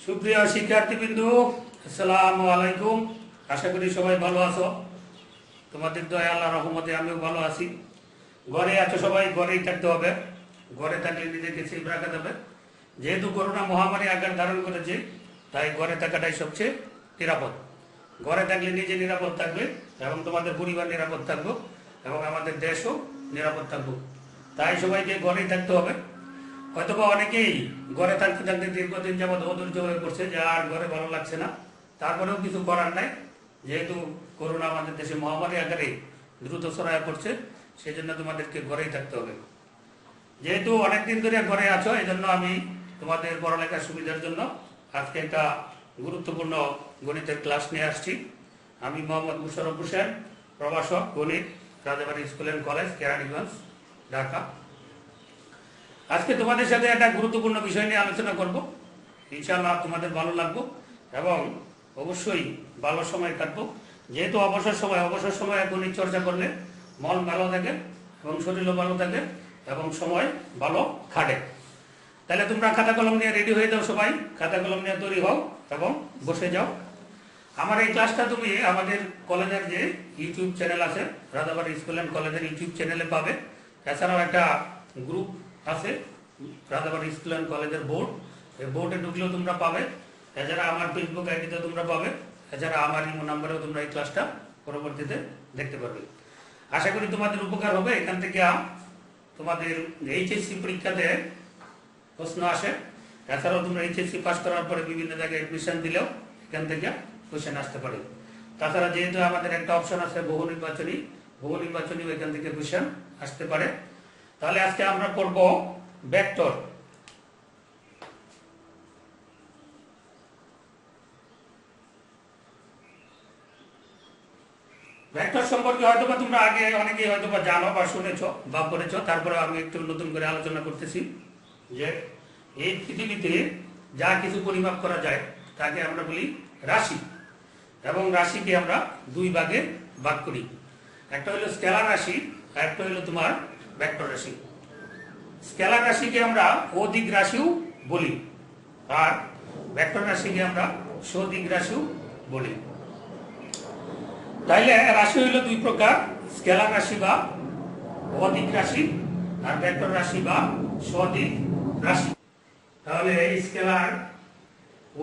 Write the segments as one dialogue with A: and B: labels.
A: সুপ্রিয় শিক্ষার্থীবৃন্দ, আসসালামু আলাইকুম। আশা করি সবাই ভালো আছো। তোমাদের দয়া আল্লাহর রহমতে আমিও ভালো আছি। ঘরে আছো সবাই, ঘরেই থাকতে হবে। ঘরে থাকলে নিজেকে সেফ রাখা যাবে। যেহেতু করোনা মহামারী আকার ধারণ করেছে, তাই ঘরে থাকাটাই সবচেয়ে নিরাপদ। ঘরে থাকলে নিজে নিরাপদ থাকবে এবং তোমাদের পরিবার নিরাপদ থাকবো এবং আমাদের দেশও নিরাপদ থাকবো। তাই সবাইকে ঘরেই থাকতে হবে। হয়তোবা অনেকেই ঘরে থাকতে থাকতে দীর্ঘদিন যাবৎ অধৈর্য হয়ে পড়ছে, যে আর ঘরে ভালো লাগছে না। তারপরেও কিছু করার নাই, যেহেতু করোনা আমাদের দেশে মহামারী আকারে দ্রুত ছড়ায় পড়ছে, সেই জন্য তোমাদেরকে ঘরেই থাকতে হবে। যেহেতু অনেকদিন ধরে ঘরে আছো, এই জন্য আমি তোমাদের পড়ালেখার সুবিধার জন্য আজকে একটা গুরুত্বপূর্ণ গণিতের ক্লাস নিয়ে আসছি। আমি মোহাম্মদ মুশারফ হোসেন, প্রভাষক গণিত, Rajabari school and college, Keraniganj, Dhaka. আজকে তোমাদের সাথে একটা গুরুত্বপূর্ণ বিষয় নিয়ে আলোচনা করব। ইনশাআল্লাহ তোমাদের ভালো লাগবে এবং অবশ্যই ভালো সময় কাটবো। যেহেতু অবসর সময় গণিত চর্চা করলে মন ভালো থাকে এবং শরীরও ভালো থাকে এবং সময় ভালো কাটে। তাহলে তোমরা খাতা কলম নিয়ে রেডি হয়ে যাও, সবাই খাতা কলম নিয়ে তৈরি হও এবং বসে যাও। আমার এই ক্লাসটা তুমি আমাদের কলেজের যে ইউটিউব চ্যানেল আছে, রাজাবাড়ী স্কুল অ্যান্ড কলেজের ইউটিউব চ্যানেলে পাবে। এছাড়াও একটা গ্রুপ আছে, রাজাবাড়ী স্কুল অ্যান্ড কলেজের বোর্ড, এই বোর্ডে ঢুকলেও তোমরা পাবে। এছাড়া আমার ফেসবুক আইডিতে তোমরা পাবে। এছাড়া আমার ইমো নাম্বারেও তোমরা এই ক্লাসটা পরবর্তীতে দেখতে পারবে। আশা করি তোমাদের উপকার হবে। এখান থেকে তোমাদের এইচএসসি পরীক্ষাতে প্রশ্ন আসে। এছাড়াও তোমরা এইচএসসি পাস করার পরে বিভিন্ন জায়গায় এডমিশন দিলেও এখান থেকে কোশ্চেন আসতে পারে। তাছাড়া যেহেতু আমাদের একটা অপশন আছে বহু নির্বাচনী এখান থেকে কোশ্চেন আসতে পারে। তাহলে আজকে আমরা পড়ব ভেক্টর। ভেক্টর সম্পর্কে হয়তোবা তোমরা আগে অনেকেই হয়তোবা জানো বা শুনেছো বা পড়েছো। তারপরে আমি একটু নতুন করে আলোচনা করতেছি যে এই পৃথিবীতে যা কিছু পরিমাপ করা যায় তাকে আমরা বলি রাশি, এবং রাশিকে আমরা দুই ভাগে ভাগ করি। একটা হলো স্কেলার রাশি, আর একটা হলো তোমার ভেক্টর রাশি। স্কেলার রাশিকে আমরা অদিক রাশিও বলি, আর ভেক্টর রাশিকে আমরা সদিক রাশিও বলি। তাইলে রাশি হইল দুই প্রকার, স্কেলার রাশি বা অদিক রাশি, আর ভেক্টর রাশি বা সদিক রাশি। তাহলে এই স্কেলার,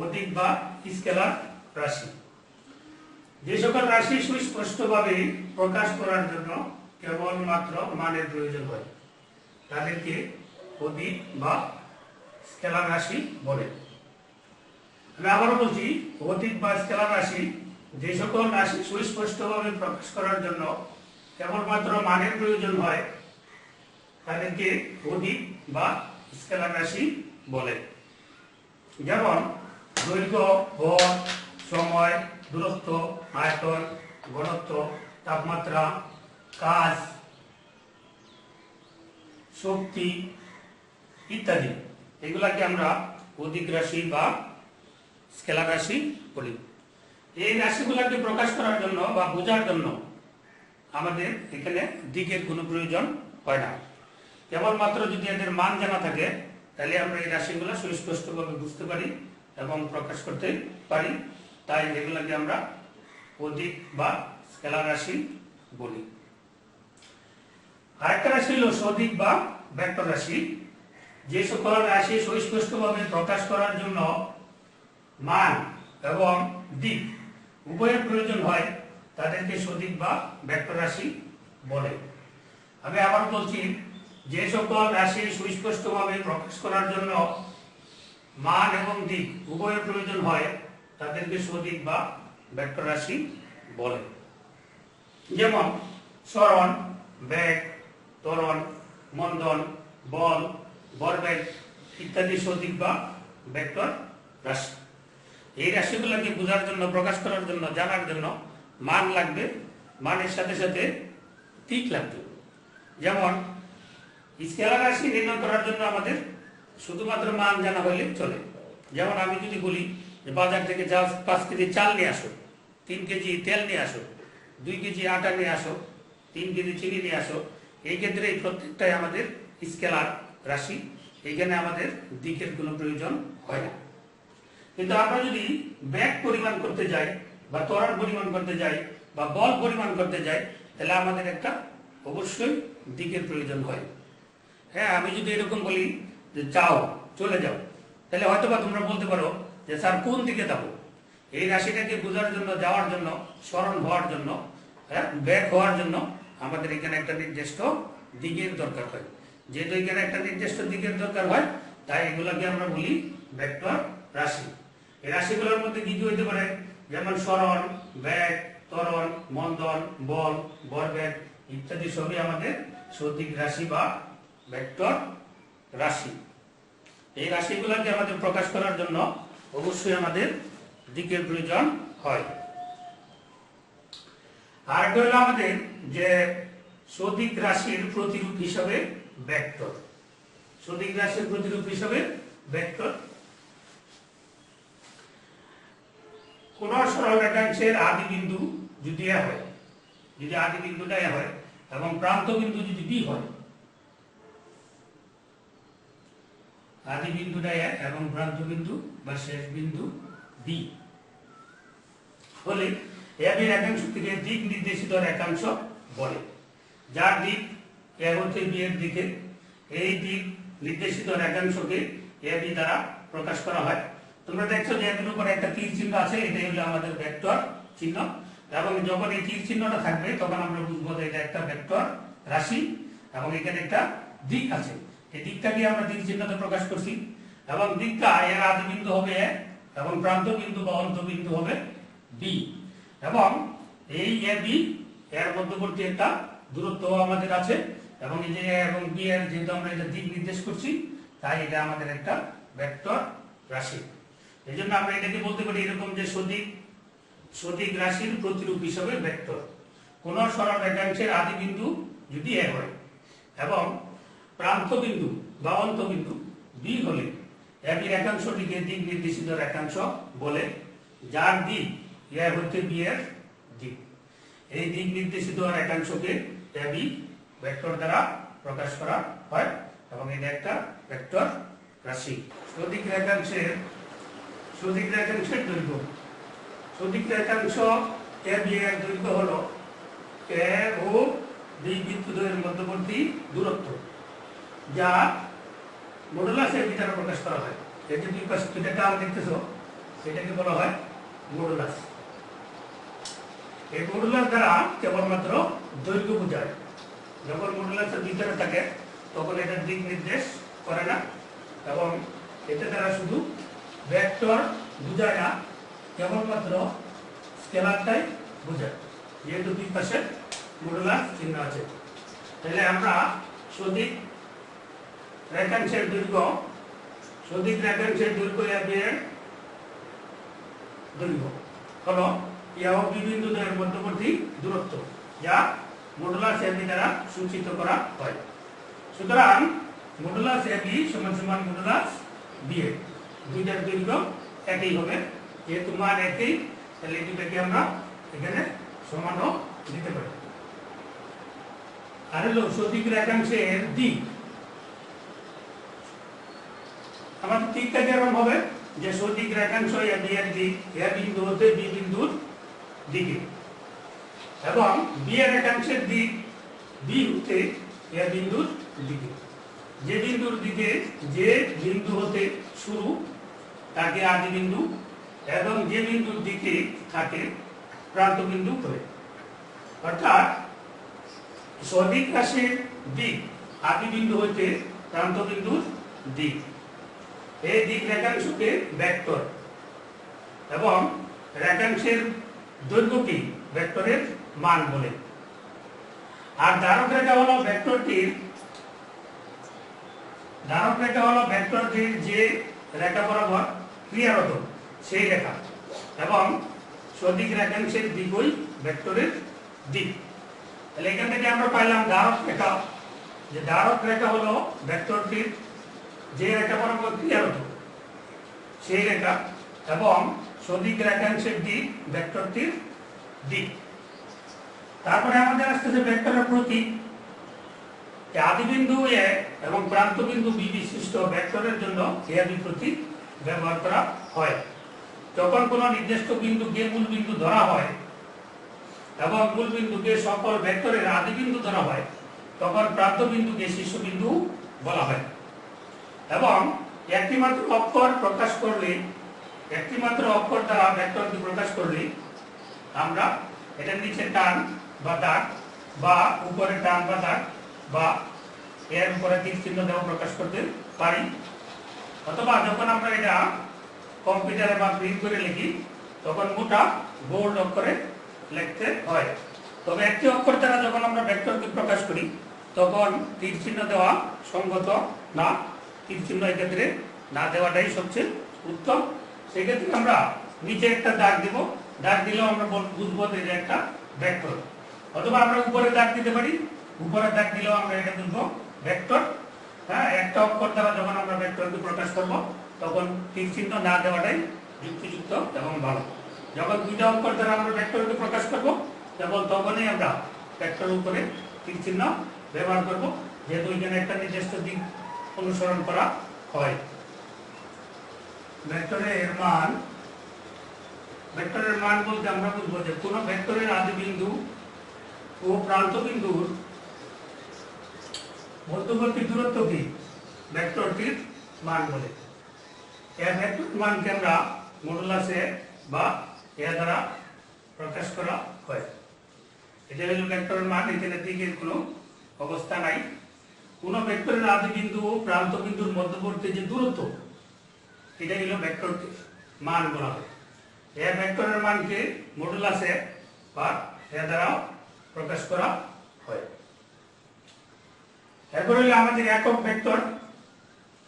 A: অদিক বা স্কেলার রাশি, যে সকল রাশি সুস্পষ্টভাবে প্রকাশ করার জন্য কেবলমাত্র মানের প্রয়োজন হয় তাদেরকে অদিক বা স্কেলার রাশি বলে। আমি আবারও বলছি, অদিক বা স্কেলার রাশি যে সকল রাশি সুস্পষ্টভাবে প্রকাশ করার জন্য কেবলমাত্র মানের প্রয়োজন হয় তাদেরকে অদিক বা স্কেলার রাশি বলে। যেমন দৈর্ঘ্য, ভর, সময়, দূরত্ব, আয়তন, ঘনত্ব, তাপমাত্রা, কাজ, শক্তি ইত্যাদি, এগুলাকে আমরা অদিক রাশি বা স্কেলার রাশি বলি। এই রাশিগুলোকে প্রকাশ করার জন্য বা বোঝার জন্য আমাদের এখানে দিকের কোনো প্রয়োজন হয় না। কেবলমাত্র যদি এদের মান জানা থাকে তাহলে আমরা এই রাশিগুলো সুস্পষ্টভাবে বুঝতে পারি এবং প্রকাশ করতে পারি। তাই এগুলোকে আমরা অদিক বা স্কেলার রাশি বলি। আরেকটা রাশি হলো সদিক বা ভেক্টর রাশি। যে সকল রাশি সুস্পষ্টভাবে প্রকাশ করার জন্য মান এবং দিক উভয়ের প্রয়োজন হয় তাদেরকে সদিক বা ভেক্টর রাশি বলে। আমি আবার বলছি, যে সকল রাশি সুস্পষ্টভাবে প্রকাশ করার জন্য মান এবং দিক উভয়ের প্রয়োজন হয় তাদেরকে সদিক বা ভেক্টর রাশি বলে। যেমন সরণ, বেগ, ত্বরণ, মন্দন, বল, ভরবেগ ইত্যাদি সদিক বা ভেক্টর রাশি। এই রাশিগুলোকে বোঝার জন্য, প্রকাশ করার জন্য, জানার জন্য মান লাগবে, মানের সাথে সাথে দিক লাগবে। যেমন স্কেলার রাশি নির্ণয় করার জন্য আমাদের শুধুমাত্র মান জানা হলে চলে। যেমন আমি যদি বলি যে বাজার থেকে যাও 5 কেজি চাল নিয়ে আসো, 3 কেজি তেল নিয়ে আসো, 2 কেজি আটা নিয়ে আসো, 3 কেজি চিনি নিয়ে আসো, এই ক্ষেত্রে এই প্রত্যেকটাই আমাদের স্কেলার রাশি। এইখানে আমাদের দিকের কোনো প্রয়োজন হয় না। কিন্তু আমরা যদি বেগ পরিমাণ করতে যাই বা ত্বরণ পরিমাণ করতে যাই বা বল পরিমাণ করতে যাই, তাহলে আমাদের একটা অবশ্যই দিকের প্রয়োজন হয়। হ্যাঁ, আমি যদি এরকম বলি যে যাও, চলে যাও, তাহলে হয়তো বা তোমরা বলতে পারো যে স্যার কোন দিকে যাবো। এই রাশিটাকে বোঝার জন্য, যাওয়ার জন্য, স্মরণ হওয়ার জন্য, হ্যাঁ, ব্যাক হওয়ার জন্য আমাদের এখানে একটা নির্দিষ্ট দিকের দরকার হয়। যেহেতু এখানে একটা নির্দিষ্ট দিকের দরকার হয়, তাই এগুলোকে আমরা বলি ভেক্টর রাশি। এই রাশিগুলোর মধ্যে কি কি হইতে পারে? যেমন স্মরণ, ব্যাক, ত্বরণ, মন্দন, বল, ভরবেগ ইত্যাদি সবই আমাদের সঠিক রাশি বা ভেক্টর রাশি। এই রাশিগুলোকে আমাদের প্রকাশ করার জন্য অবশ্যই আমাদের দিকের প্রয়োজন হয়। আর একটা হলো আমাদের যে সঠিক রাশির প্রতিরূপ হিসাবে ভেক্টর। সঠিক রাশির প্রতিরূপ হিসাবে ভেক্টর কোন সরল রেখাংশের আদি বিন্দু যদি এ হয়, যদি আদি বিন্দুটা এ হয় এবং প্রান্ত বিন্দু যদি বি হয়, আদি বিন্দুটা এ এবং প্রান্ত বিন্দু বা শেষ বিন্দু বি হলে এবি রেখাংশ থেকে দিক নির্দেশিত রেখাংশ বলে। যার দিক এ হতে বি এর দিকে, এই দিক নির্দেশিত রেখাংশকে এবি দ্বারা প্রকাশ করা হয়। তোমরা দেখছো যে এর উপরে একটা তীর চিহ্ন আছে, এটাই হলো আমাদের ভেক্টর চিহ্ন। এবং যখন এই তীর চিহ্নটা থাকবে তখন আমরা বুঝবো যে এটা একটা ভেক্টর রাশি এবং এখানে একটা দিক আছে। এই দিকটাকে আমরা তীর চিহ্নতে প্রকাশ করছি এবং দিকটা এর আদি বিন্দু হবে এ এবং প্রান্ত বিন্দু বা অন্ত বিন্দু হবে বি। এবং এই এ বি এর মধ্যবর্তী একটা দূরত্ব আমাদের আছে এবং এই যে এবং বি এর যেহেতু আমরা এটা দিক নির্দেশ করছি, তাই এটা আমাদের একটা ভেক্টর রাশি। এই জন্য আমরা এটাকে বলতে পারি এরকম যে সঠিক রাশির প্রতিরূপ হিসাবে ভেক্টর। কোন সরল রেখাংশের আদি বিন্দু যদি এ হয় এবং প্রান্ত বিন্দু বা অন্ত বিন্দু বি হলে একই রেখাংশটিকে দিক নির্দেশিত রেখাংশ বলে। যার দিক এ হতে বি এর দিক, এই দিক নির্দেশিত রেখাংশকে এবি ভেক্টর দ্বারা প্রকাশ করা হয় এবং এটা একটা ভেক্টর রাশি। সঠিক রেখাংশের দৈর্ঘ্য, সঠিক রেখাংশ এ বি এর দৈর্ঘ্য হলো এ ও বি বিন্দুদ্বয়ের মধ্যবর্তী দূরত্ব, যা মডুলাস এর দ্বারা প্রকাশ করা হয়। এই যে দুই পাশে দুইটা টার্ম দেখতেছো, সেটাকে বলা হয় মডুলাস। এই মডুলাস দ্বারা কেবলমাত্র দৈর্ঘ্য বোঝায়। যখন মডুলাসের ভিতরে থাকে তখন এটা দিক নির্দেশ করে না এবং এটা দ্বারা শুধু ভেক্টর বোঝায় না, কেবলমাত্র স্কেলারটাই বোঝায়, যেহেতু দুই পাশে মডুলাস চিহ্ন আছে। তাহলে আমরা সঠিক রেখাংশের দৈর্ঘ্য এবি এর দৈর্ঘ্য হলো এ ও বি বিন্দুদ্বয়ের মধ্যবর্তী দূরত্ব, যা মডুলাস এবি দ্বারা সূচিত করা হয়। সুতরাং মডুলাস এবি সমান সমান মডুলাস বি এ, দুইটার দৈর্ঘ্য একই হবে। যেহেতু মান একই, তাহলে এটাকে আমরা এখানে সমানও দিতে পারি। আর হলো সঠিক রেখাংশের দিক। আমাদের দিকটা কেমন হবে? যে সঠিক রেখাংশ এবি এর দিক এ বিন্দু হতে বি বিন্দুর দিকে এবং বি এর রেখাংশের দিক বি হতে এ বিন্দুর দিকে। যে বিন্দুর দিকে যে বিন্দু হতে শুরু তাকে আদি বিন্দু এবং যে বিন্দুর দিকে থাকে প্রান্ত বিন্দু করে। অর্থাৎ সঠিক রাশির দিক আদি বিন্দু হতে প্রান্ত বিন্দুর দিক, এই দিক রেখাংশকে ভেক্টর এবং রেখাংশের দৈর্ঘ্যকে ভেক্টরের মান বলে। আর ধারক রেখা হলো ভেক্টরটির যে রেখা বরাবর ক্রিয়ারত সেই রেখা এবং সঠিক রেখাংশের দিকই ভেক্টরের দিক। তাহলে এখান থেকে আমরা পাইলাম ধারক রেখা, যে ধারক রেখা হলো ভেক্টরটির যে রেখা বরাবর ক্রিয়ারত সেই রেখা এবং সঠিক রেখাংশের দিক ভেক্টরটির দিক। তারপরে আমাদের আসতেছে ভেক্টরের প্রতীক। আদি বিন্দু এ এবং প্রান্ত বিন্দু বি বিশিষ্ট ভেক্টরের জন্য এ বি প্রতীক ব্যবহার করা হয়। যখন কোনো নির্দিষ্ট বিন্দুকে মূল বিন্দু ধরা হয় এবং মূল বিন্দুকে সকল ভেক্টরের আদি বিন্দু ধরা হয়, তখন প্রান্ত বিন্দুকে শীর্ষবিন্দু বলা হয়। এবং একটিমাত্র অক্ষর দ্বারা ভেক্টরকে প্রকাশ করলে আমরা এটার নিচে টান বা দাগ বা উপরে টান বা দাগ বা এর উপরে তীর চিহ্ন দেওয়া প্রকাশ করতে পারি। অথবা যখন আমরা এটা কম্পিউটারে বা প্রিন্ট করে লিখি তখন মোটা বোল্ড অক্ষরে লিখতে হয়। তবে একটি অক্ষর দ্বারা যখন আমরা ভেক্টরকে প্রকাশ করি তখন তীর চিহ্ন দেওয়া সঙ্গত না, তীর চিহ্ন এক্ষেত্রে না দেওয়াটাই সবচেয়ে উত্তম। সেক্ষেত্রে আমরা নিচে একটা দাগ দিব, দাগ দিলেও আমরা বুঝবো যে এটা একটা ভেক্টর। অথবা আমরা উপরে দাগ দিতে পারি, উপরে দাগ দিলেও আমরা এটা বুঝবো ভেক্টর। হ্যাঁ, একটা অক্ষর দ্বারা যখন আমরা ভেক্টরকে প্রকাশ করব তখন তীর চিহ্ন না দেওয়াটাই যুক্তিযুক্ত এবং ভালো। যখন দুইটা অক্ষর দ্বারা আমরা ভেক্টরকে প্রকাশ করব তখনই আমরা ভেক্টরের উপরে তীর চিহ্ন ব্যবহার করব, যেহেতু এখানে একটা নির্দিষ্ট দিক অনুসরণ করা হয়। ভেক্টরের মান বলতে আমরা বুঝবো যে কোন ভেক্টরের আদি বিন্দু ও প্রান্ত বিন্দুর মধ্যবর্তী দূরত্বকে ভেক্টরটির মান বলে। এই ভেক্টর মানকে আমরা মডুলাস এ বা এ দ্বারা প্রকাশ করা হয়। এটা হলো ভেক্টরের মান। এখানে দিকের কোনো অবস্থা নাই। কোন ভেক্টরের আদি বিন্দু ও প্রান্ত বিন্দুর মধ্যবর্তী যে দূরত্ব, এটা হলো ভেক্টরটির মান বলা হয়। এই ভেক্টরের মানকে মডুলাস এ বা এ দ্বারা প্রকাশ করা হয়। এরপর হলো আমাদের একক ভেক্টর।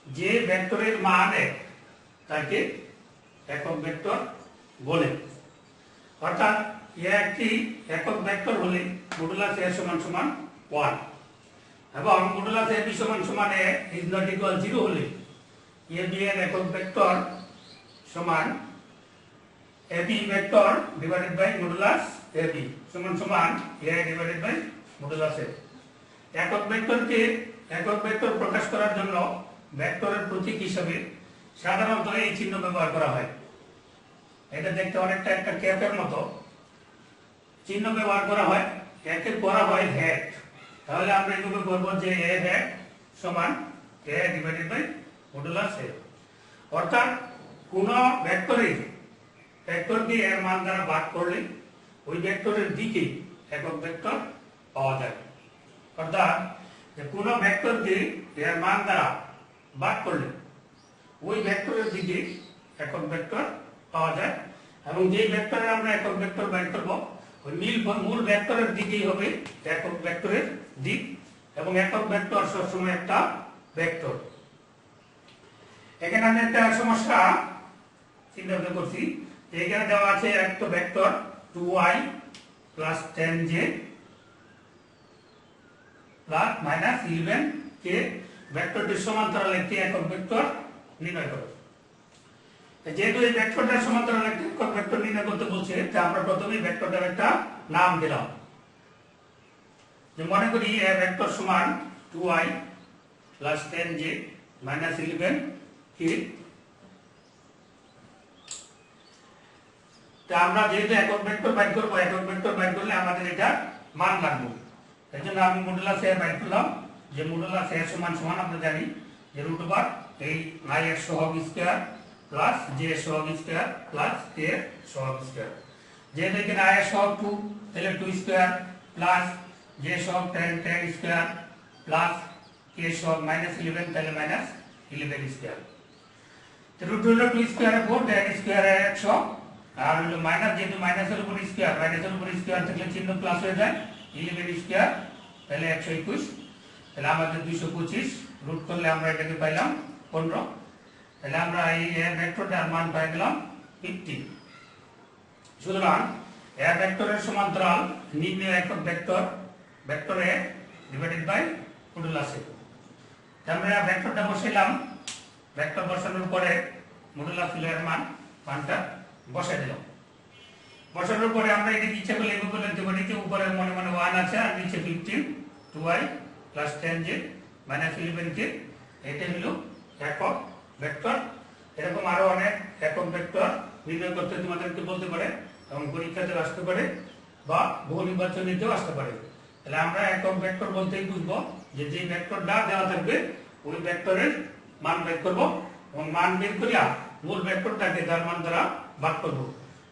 A: যে ভেক্টরের মান 1 তাকে একক ভেক্টর বলে। অর্থাৎ একটি একক ভেক্টর হলে মডুলাস a সমান সমান 1 এবং মডুলাস ab সমান সমান a is not equal 0 হলে ab এর একক ভেক্টর সমান ab vector divided by modulus ab সমান সমান a divided by modulus a। একক ভেক্টর প্রকাশ করার জন্য ভেক্টরের প্রতীক হিসেবে সাধারণত এই চিহ্ন ব্যবহার করা হয়। এটা দেখতে অনেকটা একটা ক্যাপের মতো চিহ্ন ব্যবহার করা হয়। একে করা হয় হেড, তাহলে আমরা এইভাবে করব যে a হেড সমান a divided by modulus a। অর্থাৎ কোন ভেক্টরকে এর মান দ্বারা ভাগ করলে ওই ভেক্টরের দিকে একক ভেক্টর পাওয়া যায়। অর্থাৎ যে কোন ভেক্টরকে এর মান দ্বারা ভাগ করলে ওই ভেক্টরের দিকে একক ভেক্টর পাওয়া যায় এবং যেই ভেক্টরে আমরা একক ভেক্টর বের করব ওই মূল ভেক্টরের দিকেই হবে একক ভেক্টরের দিক এবং একক ভেক্টর সবসময় একটা ভেক্টর। এখানে আমি একটা সমস্যা চিন্তা করছি। এখানে দেওয়া আছে একটা vector 2y plus 10j plus minus 11k ভেক্টরটির সমান্তরাল একটি একক ভেক্টর নির্ণয় করো। যেহেতু এই ভেক্টরটার সমান্তরাল একটি একক ভেক্টর নির্ণয় করতে বলছে, তাই আমরা প্রথমেই ভেক্টরটার একটা নাম দিলাম। যে মনে করি এ ভেক্টর সমান 2y plus 10j minus 11k। তা আমরা যেহেতু একক ভেক্টর বের করব, একক ভেক্টর বের করলে আমাদের এটা মান লাগবে। এই জন্য আমি মডুলাস a বের করলাম। যে মডুলাস a সমান সমান আমরা জানি যে রুট ওভার এই i এর সহগ স্কয়ার প্লাস j এর সহগ স্কয়ার প্লাস k এর সহগ স্কয়ার। যেহেতু এখানে i এর সহগ 2 তাহলে 2 স্কয়ার প্লাস j সহগ 10 স্কয়ার প্লাস k সহগ -11 তাহলে -11 স্কয়ার। তো রুট হলো 2 স্কয়ার এর 4 10 স্কয়ার এর 100 আর হলো মাইনাস, যেহেতু মাইনাসের উপর স্কয়ার, মাইনাসের উপর স্কয়ার থাকলে চিহ্ন প্লাস হয়ে যায় 11 স্কয়ার তাহলে 121। তাহলে আমাদের 225 রুট করলে আমরা এটাকে পাইলাম 15। তাহলে আমরা এই ভেক্টরটার মান পাই গেলাম 50। সুতরাং এ ভেক্টরের সমান্তরাল নির্ণয় একক vector a divided by modulus a। আমরা ভেক্টরটা বসাইলাম। ভেক্টর বসানোর পরে মডুলাস এর মানটা বসাই দিলাম। বসানোর পরে আমরা এটাকে ইচ্ছা করলে এভাবে লিখতে পারি যে উপরে মনে মনে 1 আছে আর নিচে 15 2y plus 10j minus 11k। এটা হলো একক ভেক্টর। এরকম আরো অনেক একক ভেক্টর নির্ণয় করতে তোমাদেরকে বলতে পারে এবং পরীক্ষাতে আসতে পারে বা বহু নির্বাচনীতেও আসতে পারে। তাহলে আমরা একক ভেক্টর বলতেই বুঝবো যে যে ভেক্টরটা দেওয়া থাকবে ওই ভেক্টরের মান বের করব এবং মান বের করিয়া মূল ভেক্টরটাকে তার মান দ্বারা ভাগ করব।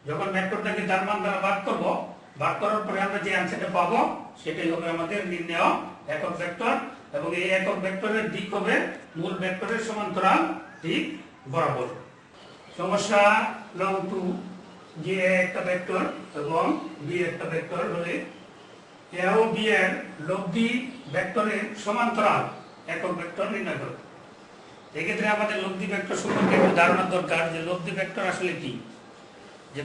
A: যখন ভেক্টরটাকে তার মান দ্বারা ভাগ করব, ভাগ করার পরে আমরা যে অ্যান্সারটা পাবো সেটাই হবে আমাদের নির্ণেয় একক ভেক্টর এবং এই একক ভেক্টরের দিক হবে মূল ভেক্টরের সমান্তরাল দিক বরাবর। সমস্যা নং 2, যে একটা ভেক্টর এবং বি একটা ভেক্টর হলে এ ও বি এর লব্ধি ভেক্টরের সমান্তরাল একক ভেক্টর নির্ণয় করো। এক্ষেত্রে আমাদের লব্ধি ভেক্টর সম্পর্কে একটু ধারণা দরকার যে লব্ধি ভেক্টর আসলে কি, যে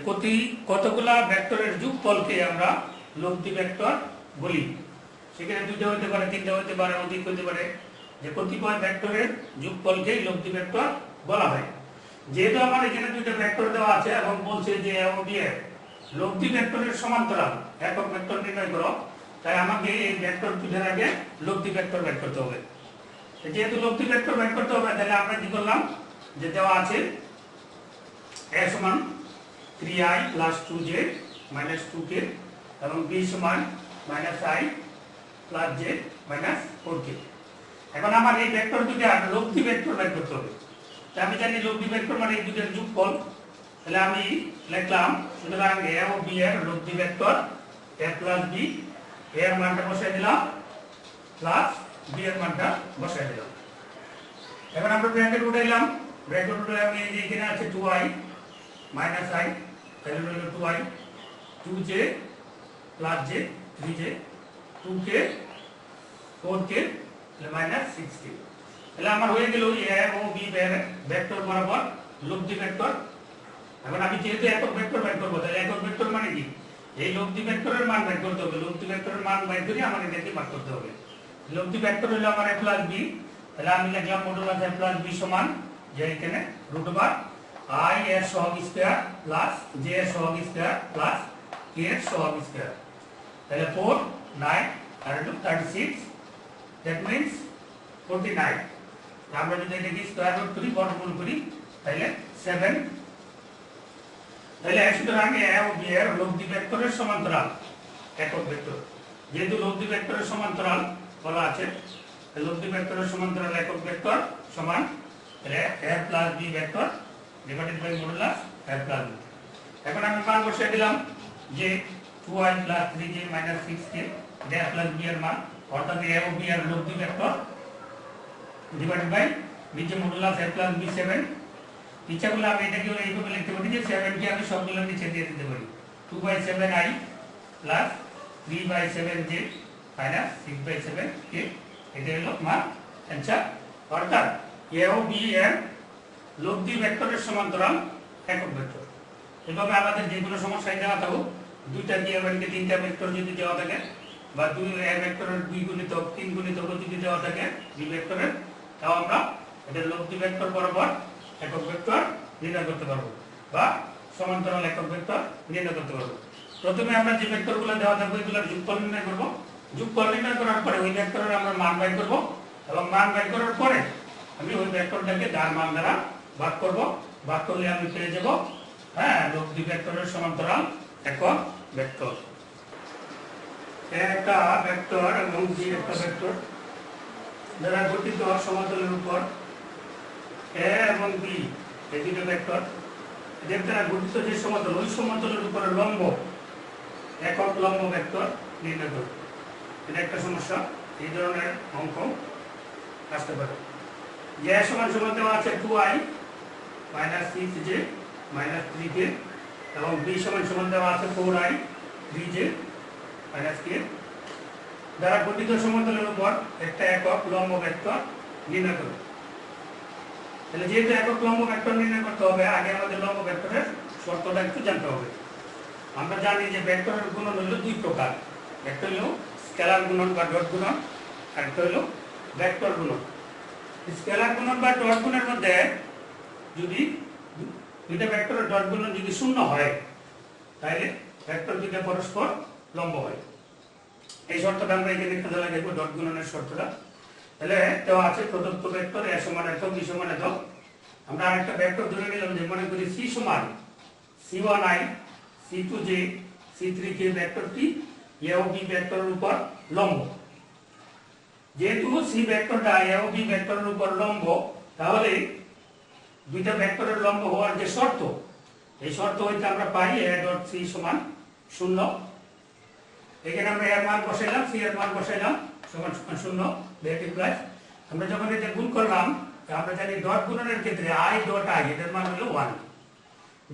A: কতগুলা ভেক্টরের যোগফলকে আমরা লব্ধি ভেক্টর বলি। সেখানে দুইটা হতে পারে, তিনটা হতে পারে, অধিক হতে পারে, যে কতিপয় ভেক্টরের যোগফলকেই লব্ধি ভেক্টর বলা হয়। যেহেতু আমার এখানে দুইটা ভেক্টর দেওয়া আছে এবং বলছে যে এ ও বি এর লব্ধি ভেক্টরের সমান্তরাল একক ভেক্টর নির্ণয় করো, তাই আমাকে এই ভেক্টর দুটার আগে লব্ধি ভেক্টর বের করতে হবে। যেহেতু লব্ধি ভেক্টর বের করতে হবে, তাহলে আমরা কি করলাম, যে দেওয়া আছে a সমান 3i plus 2j minus 2k এবং b সমান minus i plus j minus 4k। এখন আমার এই ভেক্টর দুটা লব্ধি ভেক্টর বের করতে হবে। তাই আমি জানি লব্ধি ভেক্টর মানে এই দুটার যোগফল। তাহলে আমি লিখলাম, সুতরাং a ও b এর লব্ধি vector a plus b, a এর মানটা বসাই দিলাম প্লাস b এর মানটা বসাই দিলাম। এখন আমরা ব্র্যাকেট উঠাইলাম, ব্র্যাকেট উঠে আমি এই যে এখানে আছে 2i মাইনাস i, তাহলে হলো 2i, 2j plus j, 3j, 2k, 4k, তাহলে মাইনাস 6k। তাহলে আমার হয়ে গেল a ও b এর ভেক্টর বরাবর লব্ধি ভেক্টর। এখন আমি যেহেতু একক ভেক্টর বের করব, তাহলে একক ভেক্টর মানে কি, এই লব্ধি ভেক্টরের মান বের করতে হবে। লব্ধি ভেক্টরের মান বের করে আমার এটাকে ভাগ করতে হবে। লব্ধি ভেক্টর হলো আমার a প্লাস b, তাহলে আমি লিখলাম মডুলাস a প্লাস b সমান, যে এখানে রুট ওভার i এর সহগ স্কয়ার প্লাস j এর সহগ স্কয়ার প্লাস k এর সহগ স্কয়ার। তাহলে 4, 9 আর 36, দ্যাট মিন্স 49। আমরা যদি এটাকে স্কয়ার রুট করি, বর্গমূল করি, তাহলে 7। তাহলে সুতরাং a ও b এর লব্ধি ভেক্টরের সমান্তরাল একক ভেক্টর। যেহেতু লব্ধি ভেক্টরের সমান্তরাল বলা আছে, লব্ধি ভেক্টরের সমান্তরাল একক ভেক্টর সমান a plus b vector divided by modulus a plus b। এখন আমি মান বসিয়ে দিলাম যে 2i plus 3j minus 6k a plus b এর মান, অর্থাৎ a ও b এর লব্ধি ভেক্টর ডিভাইডেড বাই নিচে মডুলাস a প্লাস b 7। নিচেগুলো আমি এটাকে এইভাবে লিখতে পারি যে 7 কে আমি সবগুলো নিচে দিয়ে দিতে পারি, 2/7i plus 3/7j minus 6/7k। এটা হলো আমার অ্যানসার। অর্থাৎ a ও b এর লব্ধি ভেক্টরের সমান্তরাল একক ভেক্টর। এভাবে আমাদের যে কোনো সমস্যায় দেওয়া থাকুক, দুইটা দিয়ে এমনকি তিনটা ভেক্টর যদি দেওয়া থাকে, বা দুই a ভেক্টরের 2 গুণিতক 3 গুণিতক যদি দেওয়া থাকে b ভেক্টরের, তাও আমরা এটা লব্ধি ভেক্টর বরাবর একক ভেক্টর নির্ণয় করতে পারবো বা সমান্তরাল একক ভেক্টর নির্ণয় করতে পারবো। প্রথমে আমরা যে ভেক্টরগুলো দেওয়া থাকবে এগুলোর যোগফল নির্ণয় করব। যোগফল নির্ণয় করার পরে ওই ভেক্টরের আমরা মান বের করব এবং মান বের করার পরে আমি ওই ভেক্টরটাকে তার মান দ্বারা ভাগ করব। ভাগ করলে আমি পেয়ে যাব লব্ধি ভেক্টরের সমান্তরাল একক ভেক্টর। একটা ভেক্টর এবং বি একটা ভেক্টর যারা গঠিত সমতলের উপর a এবং b এই দুটো ভেক্টর, এদের দ্বারা গঠিত যে সমতল, ওই সমতলের উপরে লম্ব একক লম্ব ভেক্টর নির্ণয় করব। এটা একটা সমস্যা, এই ধরনের অঙ্ক আসতে পারে। যে সমান সমান দেওয়া আছে 2i minus 6j minus 3k এবং b সমান সমান দেওয়া আছে 4i 3j মাইনাস k দ্বারা গঠিত সমতলের উপর একটা একক লম্ব ভেক্টর নির্ণয় করব। তাহলে যেহেতু একক লম্ব ভেক্টর নির্ণয় করতে হবে, আগে আমাদের লম্ব ভেক্টরের শর্তটা একটু জানতে হবে। আমরা জানি যে ভেক্টরের গুণন হলো দুই প্রকার, একটা হলো স্কেলার গুণন বা ডট গুণন, আর একটা হলো ভেক্টর গুণন। স্কেলার গুণন বা ডট গুণের মধ্যে যদি দুইটা ভেক্টরের ডট গুণন যদি শূন্য হয়, তাহলে ভেক্টর দুইটা পরস্পর লম্ব হয়। এই শর্তটা আমরা এখানে কাজে লাগাবো, ডট গুণনের শর্তটা। তাহলে দেওয়া আছে প্রদত্ত ভেক্টর a সমান এত b সমান এত। আমরা আরেকটা ভেক্টর ধরে নিলাম, যে মনে করি c সমান C1i C2j C3k ভেক্টরটি a ও b ভেক্টরের উপর লম্ব। যেহেতু c ভেক্টরটা a ও b ভেক্টরের উপর লম্ব, তাহলে দুইটা ভেক্টরের লম্ব হওয়ার যে শর্ত, এই শর্ত হইতে আমরা পাই a ডট c সমান 0। এখানে আমরা এর মান বসাইলাম, c এর মান বসাইলাম, সমান সমান 0। দ্যাট ইমপ্লাইজ আমরা যখন এটা গুণ করলাম, আমরা জানি ডট গুণনের ক্ষেত্রে i ডট i এটার মান হলো 1,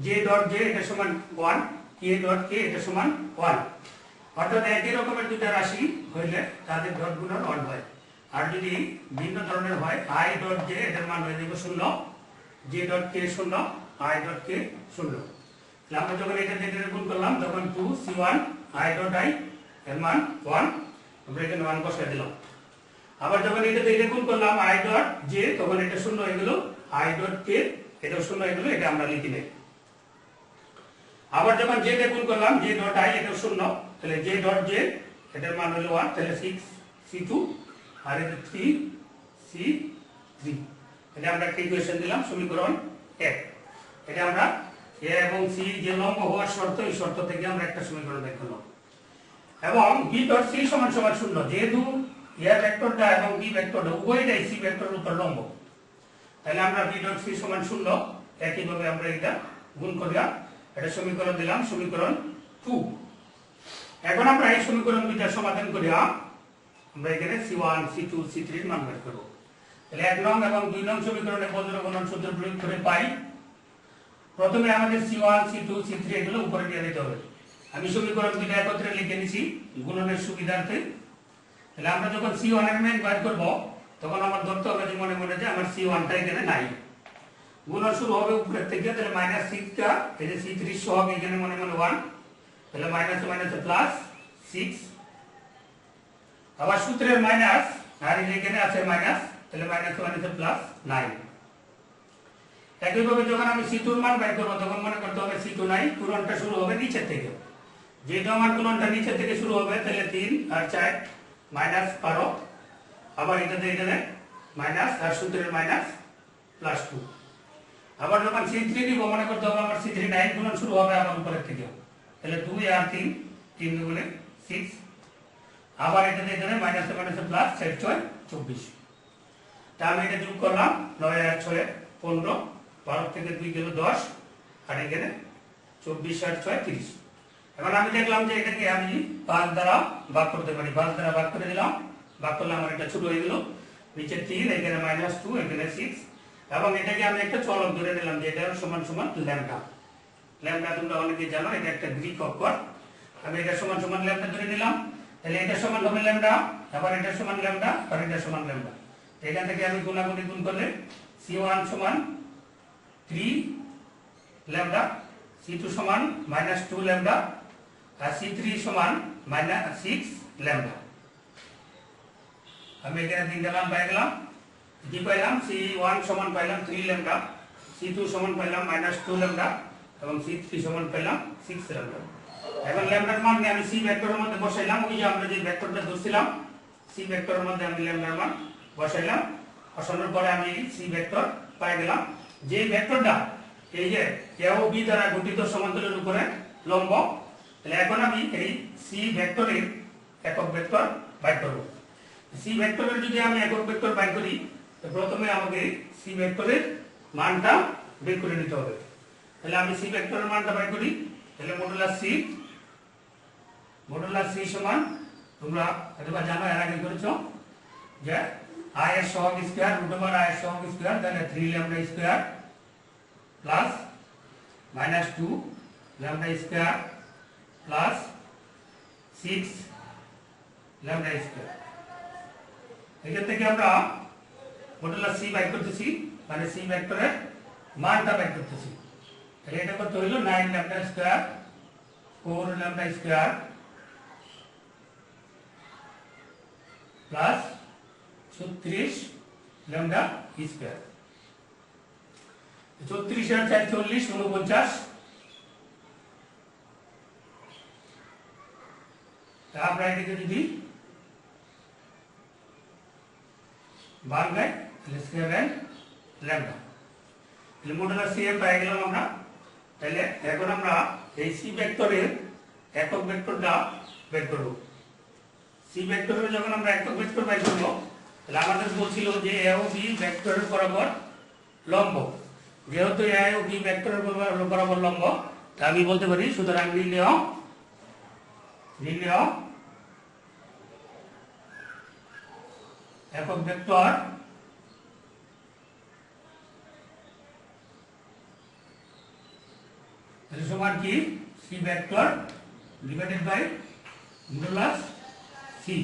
A: j ডট j এটা সমান 1, k ডট k এটা সমান 1। অর্থাৎ একই রকমের দুটো রাশি হইলে তাদের ডট গুণন 1 হয়। আর যদি ভিন্ন ধরনের হয় i ডট j এটার মান হয়ে যাবে 0, j dot k 0, i dot k 0। তাহলে আমরা যখন এটা দিয়ে গুণ করলাম তখন 2 c1 i ডট i এর মান 1, আমরা এখানে 1 বসাই দিলাম। আবার যখন এটা দিয়ে গুণ করলাম i ডট j, তখন এটা 0 হয়ে গেল, i ডট k এটা 0 হয়ে গেল, এটা আমরা লিখি নেই। আবার যখন j দিয়ে গুণ করলাম j ডট i এটা 0, তাহলে j ডট j এটার মান হলো 1, তাহলে 6 c2 আর এটা 3 c3। এটা আমরা একটা ইকুয়েশন দিলাম, সমীকরণ 1। এটা আমরা a এবং c যে লম্ব হওয়ার শর্ত, এই শর্ত থেকে আমরা একটা সমীকরণ বের করলাম। এবং b ডট c সমান সমান 0, যেহেতু a ভেক্টরটা এবং b ভেক্টরটা উভয়টাই c ভেক্টরের উপর লম্ব, তাহলে আমরা b ডট c সমান 0 একইভাবে আমরা এটা গুণ করলাম, এটা সমীকরণ দিলাম, সমীকরণ 2। এখন আমরা এই সমীকরণ দুইটা সমাধান করিয়া আমরা এখানে c1 c2 c3 এর মান বের করব। তাহলে 1 নং এবং 2 নং সমীকরণে বজ্র গুণন সূত্র প্রয়োগ করে পাই, প্রথমে আমাদের c1 c2 c3 এগুলো উপরে দিয়ে দিতে হবে। আমি সমীকরণ দুইটা একত্রে লিখে নিছি গুণনের সুবিধার্থে। তাহলে আমরা যখন c1 এর মান বের করব, তখন আমার ধরতে হবে যে মনে মনে যে আমার c1 টা এখানে নাই। গুণন শুরু হবে উপরের থেকে, তাহলে -6 টা এই যে c3 সহগ এখানে মনে মনে 1, তাহলে মাইনাস মাইনাস প্লাস 6। আবার সূত্রের মাইনাস আর এখানে আছে মাইনাস, তাহলে মাইনাস মাইনাস প্লাস 9। একইভাবে যখন আমি c2 এর মান বের করব, তখন মনে করতে হবে c2 নাই, গুণনটা শুরু হবে নিচে থেকে। যেহেতু আমার গুণনটা নিচে থেকে শুরু হবে, তাহলে 3 আর 4 মাইনাস 12, আবার এটাতে এখানে মাইনাস আর সূত্রের মাইনাস প্লাস 2। আবার যখন c3 নিব, মনে করতে হবে আমার c3 নাই, গুণন শুরু হবে আবার উপরের থেকে, তাহলে 2 আর 3 3 গুণে 6, আবার এটাতে এখানে মাইনাস মাইনাস প্লাস 4 6 24। তা আমি এটা যোগ করলাম, 9 আর 6 15, 12 থেকে 2 গেল 10, আর এখানে 24 আর 6 30। এখন আমি দেখলাম যে এটাকে আমি 5 দ্বারা ভাগ করতে পারি, 5 দ্বারা ভাগ করে দিলাম, ভাগ করলে আমার এটা ছোট হয়ে গেল, নিচে 3 এখানে -2 এখানে 6। এবং এটাকে আমি একটা চলক ধরে নিলাম যে এটা সমান সমান ল্যামডা। ল্যামডা তোমরা অনেকেই জানো, এটা একটা গ্রিক অক্ষর। আমি এটা সমান সমান ল্যামডা ধরে নিলাম, তাহলে এটা সমান হবে ল্যামডা, আবার এটা সমান ল্যামডা, আর এটা সমান ল্যামডা। এখান থেকে আমি গুণাগুণি গুণ করলে c1 সমান 3 ল্যামডা, c2 সমান -2 ল্যামডা, আর c3 সমান -6 ল্যামডা। আমি এখানে তিনটা মান পেয়ে গেলাম। কি পাইলাম? c1 সমান পাইলাম 3 ল্যামডা, c2 সমান পাইলাম -2 ল্যামডা, এবং c3 সমান পাইলাম 6 ল্যামডা। এখন ল্যামডার মান আমি c ভেক্টরের মধ্যে বসাইলাম, ওই যে আমরা যে ভেক্টরটা ধরছিলাম c ভেক্টরের মধ্যে আমি ল্যামডার মান বসাইলাম। বসানোর পরে আমি c ভেক্টর পেয়ে গেলাম, যে ভেক্টরটা এই যে a ও b দ্বারা গঠিত সমান্তরালের উপরে লম্ব। তাহলে এখন আমি এই c ভেক্টরের একক ভেক্টর বের করব। c ভেক্টরের যদি আমি একক ভেক্টর বের করি, তো প্রথমে আমাকে c ভেক্টরের মানটা বের করে নিতে হবে। তাহলে আমি c ভেক্টরের মানটা বের করি, তাহলে মডুলাস c সমান, তোমরা এটা জানো, এর আগে করেছো যে i এর সহগ স্কয়ার √ i এর সহগ স্কয়ার, তাহলে 3 lambda square plus -2 lambda square plus 6 lambda square. এখান থেকে আমরা মডুলাস c বের করতেছি, মানে c ভেক্টরের মানটা বের করতেছি। তাহলে এটা কত হইল? 9 lambda square 4 lambda square plus 36 lambda square. 36 আর 4 40 49। আমরা এটাকে যদি ভাঙাই, তাহলে 7 ল্যামডা। তাহলে মডুলাস c এর পেয়ে গেলাম আমরা তাহলে এখন আমরা এই সি ভেক্টরের একক ভেক্টরটা বের করব। সি ভেক্টরের যখন আমরা একক ভেক্টর বের করব, তাহলে আমাদের বলছিল যে এ ও বি ভেক্টরের বরাবর লম্ব। যেহেতু এ ও বি ভেক্টরের বরাবর লম্ব, তা আমি বলতে পারি সুতরাং নির্ণেয় একক ভেক্টর সমান কি C vector divided by modulus C.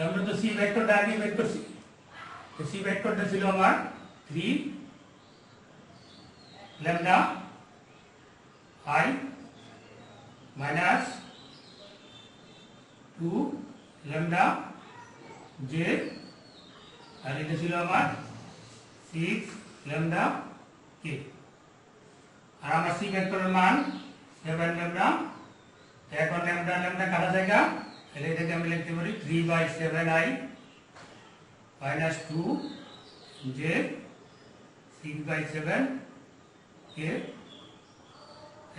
A: আমরা তো সি ভেক্টরটা আগে বের করছি। তো সি ভেক্টরটা ছিল আমার 3 lambda I minus 2 lambda j, আর এটা ছিল আমার 6 ল্যামডা k। আর আমার সি ভেক্টরের মান 7 ল্যামডা। এখন ল্যামডা ল্যামডা কাটা জায়গা, তাহলে এটাকে আমি লিখতে পারি 3/7i মাইনাস 2 j 6/7k।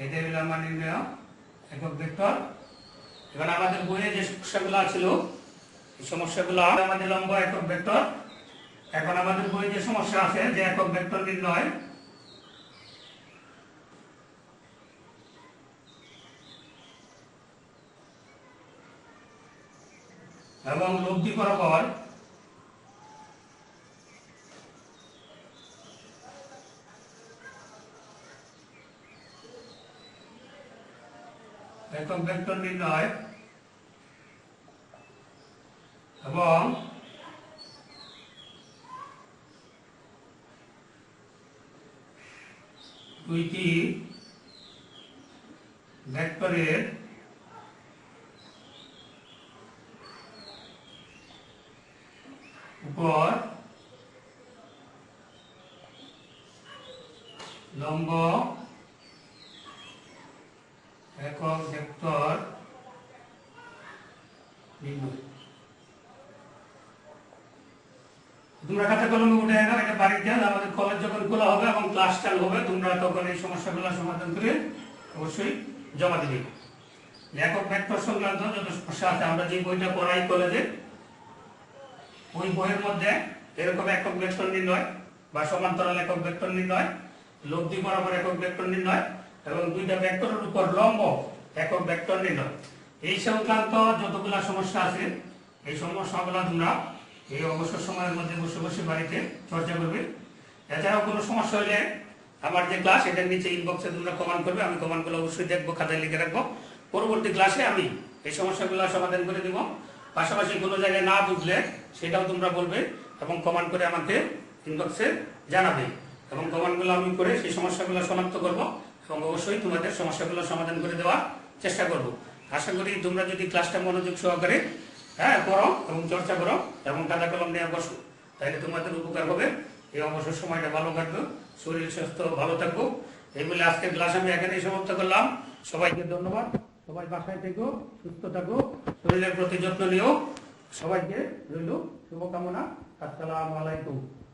A: এটা হলো আমার নির্ণয় একক ভেক্টর। এবার আমাদের বইয়ে যে সমস্যাগুলো ছিল, এই সমস্যাগুলো আমাদের লম্ব একক ভেক্টর। এখন আমাদের বইয়ে যে সমস্যা আছে যে একক ভেক্টর নির্ণয়, এবং লব্ধি বরাবর একক ভেক্টর নির্ণয় এবং দুইটি ভেক্টরের উপর লম্ব একক ভেক্টর নির্ণয়। তোমরা খাতা কলমে উঠে নাও, এটা বাড়িতে আমাদের কলেজ যখন খোলা হবে এবং ক্লাস চালু হবে, তোমরা তখন এই সমস্যাগুলো সমাধান করে অবশ্যই জমা দিবে। একক ভেক্টর সংক্রান্ত যত সমস্যা আছে, আমরা যে বইটা পড়াই কলেজে, ওই বইয়ের মধ্যে এরকম একক ভেক্টর নির্ণয় বা সমান্তরাল একক ভেক্টর নির্ণয়, লব্ধি বরাবর একক ভেক্টর নির্ণয় এবং দুইটা ভেক্টরের উপর লম্ব একক ভেক্টর নির্ণয়, এই সংক্রান্ত যতগুলো সমস্যা আছে, এই সমস্যাগুলো তোমরা এই অবসর সময়ের মধ্যে বসে বসে বাড়িতে চর্চা করবে। এছাড়াও কোনো সমস্যা হলে আমার যে ক্লাস, এটার নিচে ইনবক্সে তোমরা কমেন্ট করবে, আমি কমেন্টগুলো অবশ্যই দেখবো, খাতায় লিখে রাখবো। পরবর্তী ক্লাসে আমি এই সমস্যাগুলো সমাধান করে দেব। পাশাপাশি কোনো জায়গায় না বুঝলে সেটাও তোমরা বলবে এবং কমেন্ট করে আমাকে ইনবক্সে জানাবে, এবং কমেন্টগুলো আমি করে সেই সমস্যাগুলো শনাক্ত করব এবং অবশ্যই তোমাদের সমস্যাগুলো সমাধান করে দেওয়ার চেষ্টা করব। আশা করি তোমরা যদি ক্লাসটা মনোযোগ সহকারে করো এবং চর্চা করো এবং খাতা কলম নিয়ে বসো, তাহলে তোমাদের উপকার হবে। এই অবসর সময়টা ভালো কাটবে, শরীর স্বাস্থ্য ভালো থাকবো। এই বলে আজকের ক্লাস আমি এখানেই সমাপ্ত করলাম। সবাইকে ধন্যবাদ। সবাই বাসায় থেকো, সুস্থ থাকো, শরীরের প্রতি যত্ন নিও। সবাইকে রইল শুভকামনা। আসসালামু আলাইকুম।